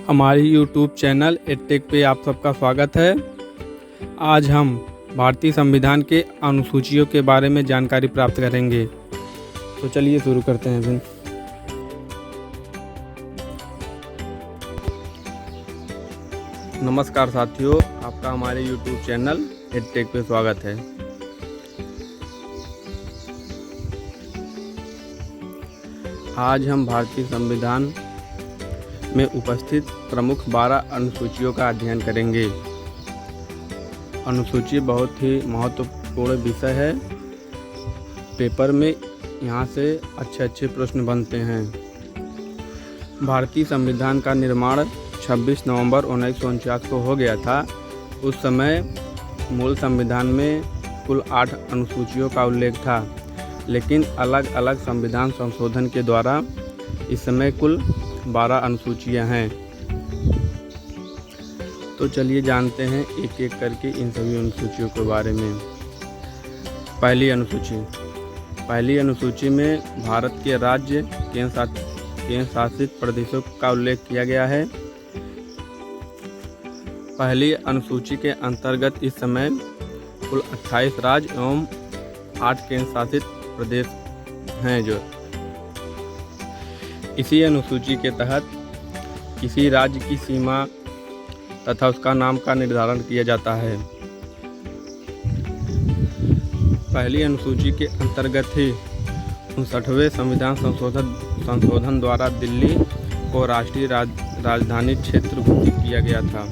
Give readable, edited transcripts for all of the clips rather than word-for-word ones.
हमारी YouTube channel edtech पे आप सबका स्वागत है। आज हम भारतीय संविधान के अनुसूचियों के बारे में जानकारी प्राप्त करेंगे। तो चलिए शुरू करते हैं फिर। नमस्कार साथियों, आपका हमारे YouTube चैनल एडटेक पे स्वागत है। आज हम भारतीय संविधान में उपस्थित प्रमुख 12 अनुसूचियों का अध्ययन करेंगे। अनुसूची बहुत ही महत्वपूर्ण विषय है। पेपर में यहाँ से अच्छे प्रश्न बनते हैं। भारतीय संविधान का निर्माण 26 नवंबर 1949 को हो गया था। उस समय मूल संविधान में कुल 8 अनुसूचियों का उल्लेख था, लेकिन अलग अलग संविधान संशोधन के द्वारा इस समय कुल 12 अनुसूचियां हैं। तो चलिए जानते हैं एक एक करके इन सभी अनुसूचियों के बारे में। पहली अनुसूची में भारत के राज्य केंद्र शासित प्रदेशों का उल्लेख किया गया है। पहली अनुसूची के अंतर्गत इस समय कुल 28 राज्य एवं 8 केंद्र शासित प्रदेश हैं। जो इसी अनुसूची के तहत किसी राज्य की सीमा तथा उसका नाम का निर्धारण किया जाता है। पहली अनुसूची के अंतर्गत ही 59वें संविधान संशोधन द्वारा दिल्ली को राष्ट्रीय राजधानी क्षेत्र घोषित किया गया था।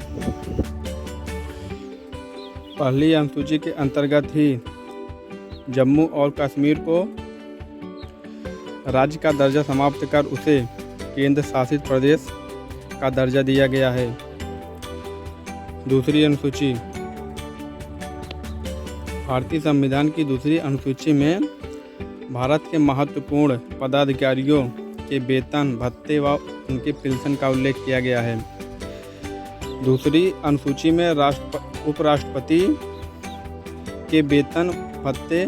पहली अनुसूची के अंतर्गत ही जम्मू और कश्मीर को राज्य का दर्जा समाप्त कर उसे केंद्र शासित प्रदेश का दर्जा दिया गया है। दूसरी अनुसूची, भारतीय संविधान की दूसरी अनुसूची में भारत के महत्वपूर्ण पदाधिकारियों के वेतन भत्ते व उनके पेंशन का उल्लेख किया गया है। दूसरी अनुसूची में उपराष्ट्रपति के वेतन भत्ते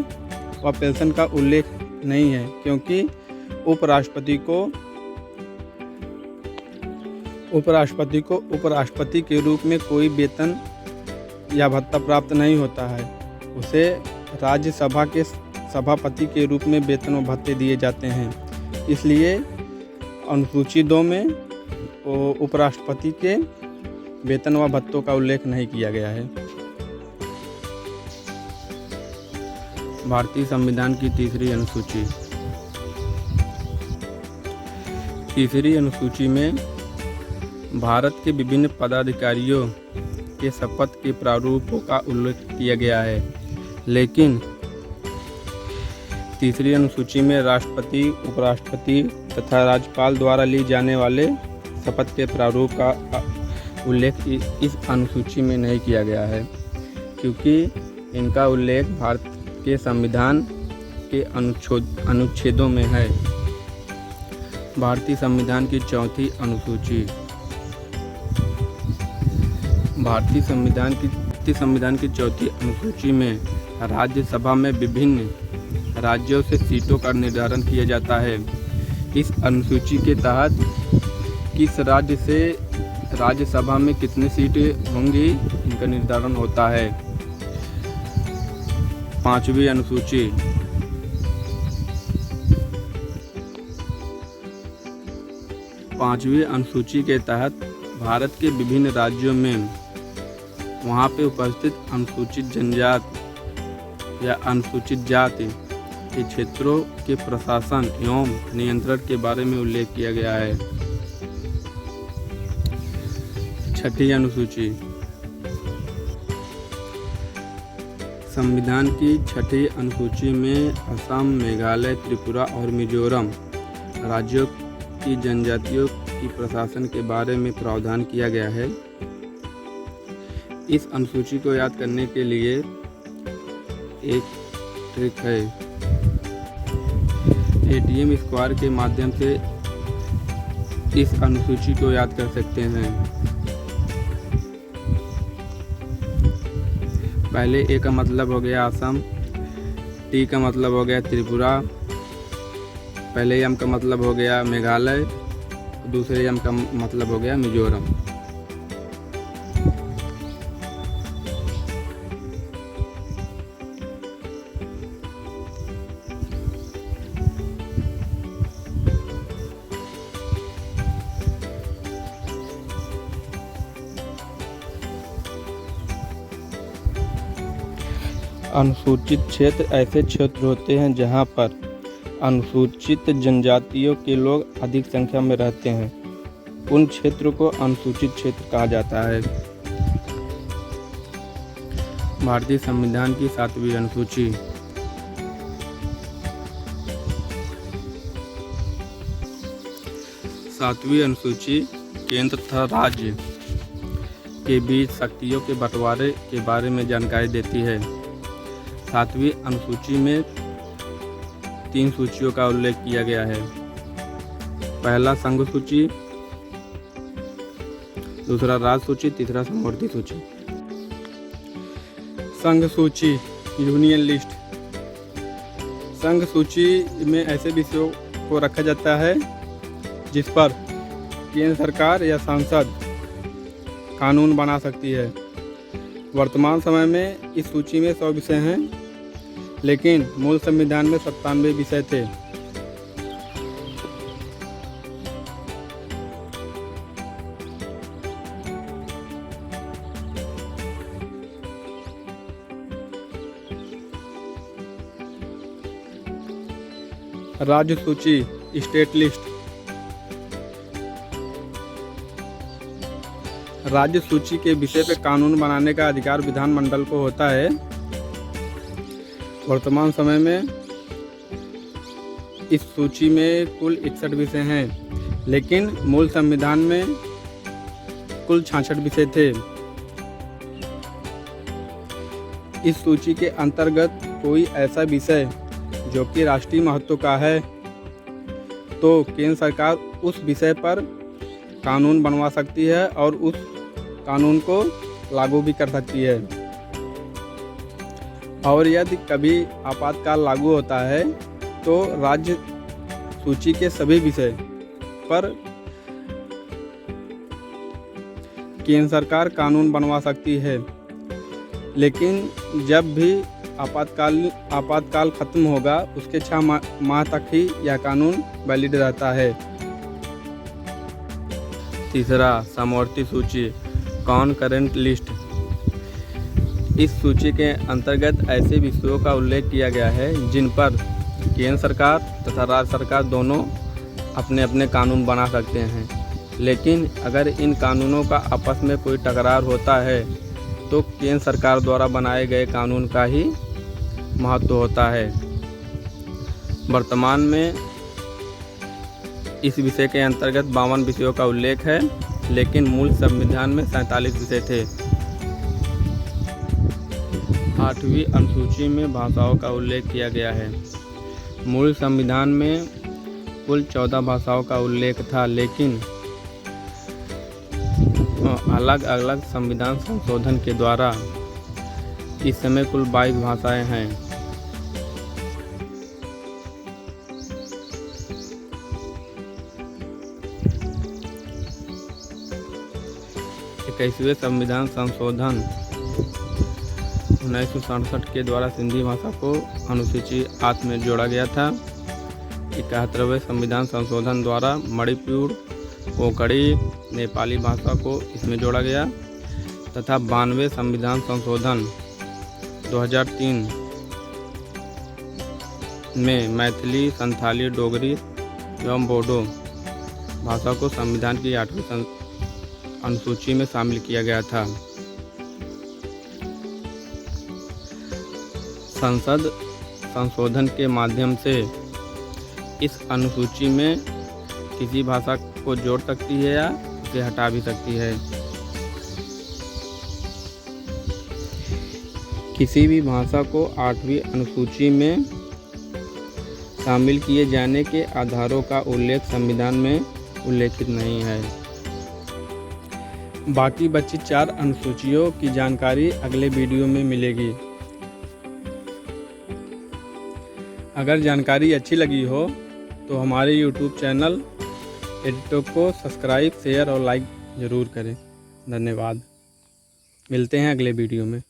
व पेंशन का उल्लेख नहीं है, क्योंकि उपराष्ट्रपति को उपराष्ट्रपति के रूप में कोई वेतन या भत्ता प्राप्त नहीं होता है। उसे राज्यसभा के सभापति के रूप में वेतन व भत्ते दिए जाते हैं। इसलिए अनुसूची 2 में उपराष्ट्रपति के वेतन व भत्तों का उल्लेख नहीं किया गया है। भारतीय संविधान की तीसरी अनुसूची। तीसरी अनुसूची में भारत के विभिन्न पदाधिकारियों के शपथ के प्रारूपों का उल्लेख किया गया है, लेकिन तीसरी अनुसूची में राष्ट्रपति, उपराष्ट्रपति तथा राज्यपाल द्वारा ली जाने वाले शपथ के प्रारूप का उल्लेख इस अनुसूची में नहीं किया गया है, क्योंकि इनका उल्लेख भारत के संविधान के अनुच्छेदों में है। भारतीय संविधान की चौथी अनुसूची। भारतीय संविधान की चौथी अनुसूची में राज्यसभा में विभिन्न राज्यों से सीटों का निर्धारण किया जाता है। इस अनुसूची के तहत किस राज्य से राज्यसभा में कितनी सीटें होंगी, इनका निर्धारण होता है। पांचवी अनुसूची। पांचवी अनुसूची के तहत भारत के विभिन्न राज्यों में वहाँ पे उपस्थित अनुसूचित जनजाति या अनुसूचित जाति के क्षेत्रों के प्रशासन एवं नियंत्रण के बारे में उल्लेख किया गया है। छठी अनुसूची। संविधान की छठी अनुसूची में असम, मेघालय, त्रिपुरा और मिजोरम राज्यों की जनजातियों की प्रशासन के बारे में प्रावधान किया गया है। इस अनुसूची को याद करने के लिए एक ट्रिक है। ATM स्क्वायर के माध्यम से इस अनुसूची को याद कर सकते हैं। पहले A का मतलब हो गया असम, T का मतलब हो गया त्रिपुरा, पहले M का मतलब हो गया मेघालय, दूसरे यम का मतलब हो गया मिजोरम। अनुसूचित क्षेत्र ऐसे क्षेत्र होते हैं जहां पर अनुसूचित जनजातियों के लोग अधिक संख्या में रहते हैं। उन क्षेत्रों को अनुसूचित क्षेत्र कहा जाता है। भारतीय संविधान की 7वीं अनुसूची। सातवीं अनुसूची केंद्र तथा राज्य के बीच शक्तियों के बंटवारे के बारे में जानकारी देती है। 7वीं अनुसूची में 3 सूचियों का उल्लेख किया गया है। पहला संघ सूची, दूसरा राज्य सूची, तीसरा समवर्ती सूची। संघ सूची यूनियन लिस्ट। संघ सूची में ऐसे विषयों को रखा जाता है जिस पर केंद्र सरकार या संसद कानून बना सकती है। वर्तमान समय में इस सूची में 100 विषय हैं, लेकिन मूल संविधान में 97 विषय थे। राज्य सूची स्टेट लिस्ट। राज्य सूची के विषय पर कानून बनाने का अधिकार विधानमंडल को होता है। वर्तमान समय में इस सूची में कुल 61 विषय हैं, लेकिन मूल संविधान में कुल 66 विषय थे। इस सूची के अंतर्गत कोई ऐसा विषय जो कि राष्ट्रीय महत्व का है तो केंद्र सरकार उस विषय पर कानून बनवा सकती है और उस कानून को लागू भी कर सकती है। और यदि कभी आपातकाल लागू होता है तो राज्य सूची के सभी विषय पर केंद्र सरकार कानून बनवा सकती है, लेकिन जब भी आपातकाल खत्म होगा उसके 6 माह तक ही यह कानून वैलिड रहता है। तीसरा समवर्ती सूची कॉनकरेंट लिस्ट। इस सूची के अंतर्गत ऐसे विषयों का उल्लेख किया गया है जिन पर केंद्र सरकार तथा राज्य सरकार दोनों अपने अपने कानून बना सकते हैं, लेकिन अगर इन कानूनों का आपस में कोई टकरार होता है तो केंद्र सरकार द्वारा बनाए गए कानून का ही महत्व होता है। वर्तमान में इस विषय के अंतर्गत 52 विषयों का उल्लेख है, लेकिन मूल संविधान में 47 विषय थे। 8वीं अनुसूची में भाषाओं का उल्लेख किया गया है। मूल संविधान में कुल 14 भाषाओं का उल्लेख था, लेकिन अलग अलग संविधान संशोधन के द्वारा इस समय कुल 22 भाषाएं हैं। इक्कीसवें संविधान संशोधन 1967 के द्वारा सिंधी भाषा को अनुसूची 8 में जोड़ा गया था। 71वें संविधान संशोधन द्वारा मणिपुर, कोंकणी, नेपाली भाषा को इसमें जोड़ा गया तथा 92वें संविधान संशोधन 2003 में मैथिली, संथाली, डोगरी एवं बोडो भाषा को संविधान की 8वीं अनुसूची में शामिल किया गया था। संसद संशोधन के माध्यम से इस अनुसूची में किसी भाषा को जोड़ सकती है या उसे हटा भी सकती है। किसी भी भाषा को 8वीं अनुसूची में शामिल किए जाने के आधारों का उल्लेख संविधान में उल्लेखित नहीं है। बाकी बची 4 अनुसूचियों की जानकारी अगले वीडियो में मिलेगी। अगर जानकारी अच्छी लगी हो तो हमारे YouTube चैनल एडिटो को सब्सक्राइब, शेयर और लाइक ज़रूर करें। धन्यवाद। मिलते हैं अगले वीडियो में।